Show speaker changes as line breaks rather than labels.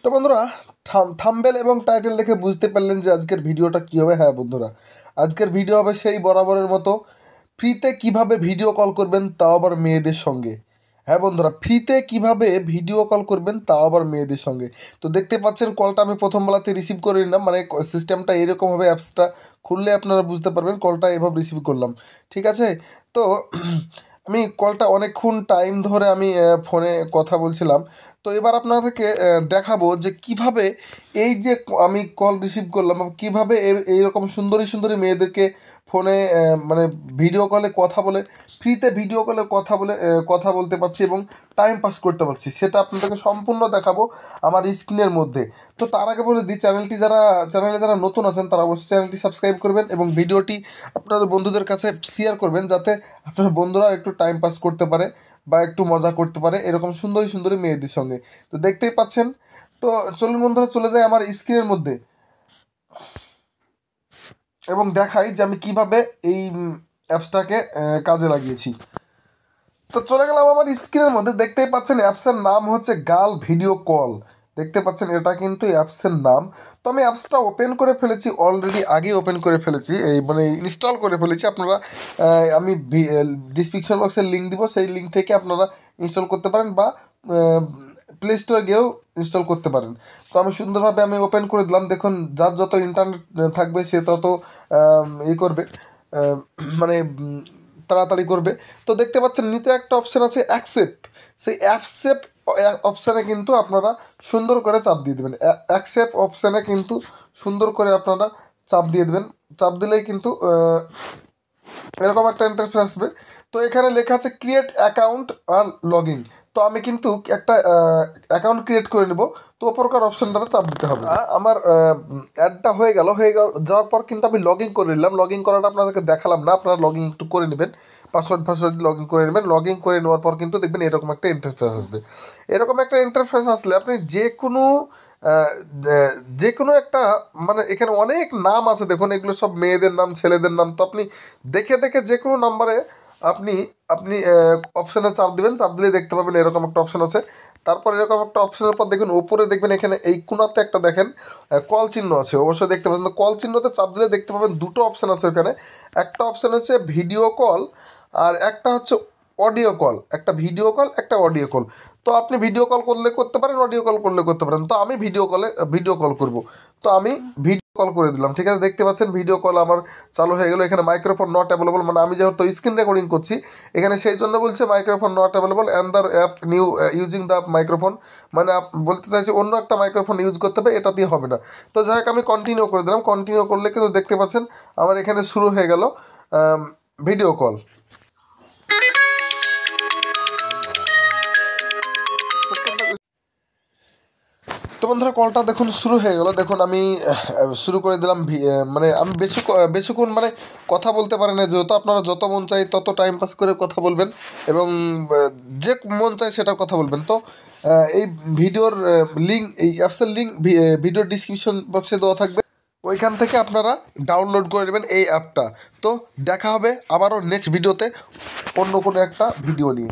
তো বন্ধুরা, থাম্বনেল এবং টাইটেল দেখে বুঝতে পারলেন যে আজকের ভিডিওটা কী হবে। হ্যাঁ বন্ধুরা, আজকের ভিডিও হবে সেই বরাবরের মতো ফ্রিতে কিভাবে ভিডিও কল করবেন, তাও আবার মেয়েদের সঙ্গে। হ্যাঁ বন্ধুরা, ফ্রিতে কিভাবে ভিডিও কল করবেন, তাও আবার মেয়েদের সঙ্গে। তো দেখতে পাচ্ছেন কলটা আমি প্রথম বেলাতে রিসিভ করে নিলাম, মানে সিস্টেমটা এরকম হবে। অ্যাপসটা খুললে আপনারা বুঝতে পারবেন কলটা এভাবে রিসিভ করলাম। ঠিক আছে। তো আমি কলটা অনেকক্ষণ টাইম ধরে আমি ফোনে কথা বলছিলাম। তো এবার আপনাদেরকে দেখাবো যে কিভাবে এই যে আমি কল রিসিভ করলাম, কীভাবে এইরকম সুন্দরী সুন্দরী মেয়েদেরকে ফোনে মানে ভিডিও কলে কথা বলে, ফ্রিতে ভিডিও কলে কথা বলতে পারছি এবং টাইম পাস করতে পারছি, সেটা আপনাদেরকে সম্পূর্ণ দেখাবো আমার স্ক্রিনের মধ্যে। তো তার আগে বলে দিই, চ্যানেলে যারা নতুন আছেন তারা অবশ্যই চ্যানেলটি সাবস্ক্রাইব করবেন এবং ভিডিওটি আপনাদের বন্ধুদের কাছে শেয়ার করবেন, যাতে আপনার বন্ধুরাও একটু টাইম পাস করতে পারে বা একটু মজা করতে পারে এরকম সুন্দরী সুন্দরী মেয়েদের সঙ্গে। তো দেখতেই পাচ্ছেন। তো চলুন বন্ধুরা, চলে যায় আমার স্ক্রিনের মধ্যে এবং দেখাই যে আমি কিভাবে এই অ্যাপসটাকে কাজে লাগিয়েছি। তো চলে গেলাম আমার স্ক্রিনের মধ্যে। দেখতেই পাচ্ছেন অ্যাপসের নাম হচ্ছে গার্ল ভিডিও কল। দেখতে পাচ্ছেন এটা কিন্তু অ্যাপসের নাম। তো আমি অ্যাপসটা ওপেন করে ফেলেছি, অলরেডি আগে ওপেন করে ফেলেছি, এই মানে ইনস্টল করে ফেলেছি। আপনারা আমি ডিসক্রিপশন বক্সের লিঙ্ক দিব, সেই লিঙ্ক থেকে আপনারা ইনস্টল করতে পারেন বা প্লে স্টোরে গিয়েও ইনস্টল করতে পারেন। তো আমি সুন্দরভাবে আমি ওপেন করে দিলাম। দেখুন, যার যত ইন্টারনেট থাকবে সে তত করবে, মানে তাড়াতাড়ি করবে। তো দেখতে পাচ্ছেন নিচে একটা অপশান আছে অ্যাকসেপ্ট। সেই অ্যাকসেপ্ট অপশানে কিন্তু আপনারা সুন্দর করে চাপ দিয়ে দেবেন। অ্যাকসেপ্ট অপশানে কিন্তু সুন্দর করে আপনারা চাপ দিয়ে দেবেন। চাপ দিলেই কিন্তু এরকম একটা ইন্টারফেস আসবে। তো এখানে লেখা আছে ক্রিয়েট অ্যাকাউন্ট আর লগ ইন। তো আমি কিন্তু একটা অ্যাকাউন্ট ক্রিয়েট করে নেব। তো ওপরকার অপশানটাতে চাপ দিতে হবে। আমার অ্যাডটা যাওয়ার পর কিন্তু আমি লগ ইন করে নিলাম। লগ ইন করাটা আপনাদেরকে দেখালাম না, আপনারা লগ ইন একটু করে নেবেন, পাসওয়ার্ড লগ ইন করে নেবেন। লগ ইন করে নেওয়ার পর কিন্তু দেখবেন এরকম একটা ইন্টারফেস আসবে। এরকম একটা ইন্টারফেস আসলে আপনি যে কোনো একটা, মানে এখানে অনেক নাম আছে, দেখুন এগুলো সব মেয়েদের নাম, ছেলেদের নাম। তো আপনি দেখে দেখে যে কোনো নাম্বারে আপনি আপনি অপশানে চাপ দিবেন। চাপ দিলে দেখতে পাবেন এরকম একটা অপশান আছে। তারপর এরকম একটা অপশানের পর দেখবেন উপরে দেখবেন এখানে এই কোণাতে একটা দেখেন কল চিহ্ন আছে, অবশ্যই দেখতে পাচ্ছেন। তো কল চিহ্নতে চাপ দিলে দেখতে পাবেন দুটো অপশান আছে ওখানে। একটা অপশান হচ্ছে ভিডিও কল আর একটা হচ্ছে অডিও কল। একটা ভিডিও কল, একটা অডিও কল। তো আপনি ভিডিও কল করলে করতে পারেন, অডিও কল করলে করতে পারেন। তো আমি ভিডিও কল করব। তো আমি ভিডিও কল করে দিলাম। ঠিক আছে, দেখতে পাচ্ছেন ভিডিও কল আমার চালু হয়ে গেল। এখানে মাইক্রোফোন নট অ্যাভেলেবল, মানে আমি যেহেতু স্ক্রিন রেকর্ডিং করছি এখানে, সেই জন্য বলছে microphone not available and the app new using the microphone, মানে বলতে চাইছি অন্য একটা মাইক্রোফোন ইউজ করতে হবে, এটা দিয়ে হবে না। তো যাই হোক আমি কন্টিনিউ করে দিলাম। কন্টিনিউ করলে কিন্তু দেখতে পাচ্ছেন আমার এখানে শুরু হয়ে গেল ভিডিও কল। তো বন্ধুরা, কলটা দেখুন শুরু হয়ে গেল। দেখুন আমি শুরু করে দিলাম। মানে আমি বেশিক্ষণ মানে কথা বলতে পারি না, যেহেতু আপনারা যত মন চাই তত টাইম পাস করে কথা বলবেন এবং যে মন চায় সেটা কথা বলবেন। তো এই ভিডিওর লিঙ্ক, এই অ্যাপসের লিঙ্ক ভিডিওর ডিসক্রিপশন বক্সে দেওয়া থাকবে, ওইখান থেকে আপনারা ডাউনলোড করে নেবেন এই অ্যাপটা। তো দেখা হবে আবারও নেক্সট ভিডিওতে অন্য কোনো একটা ভিডিও নিয়ে।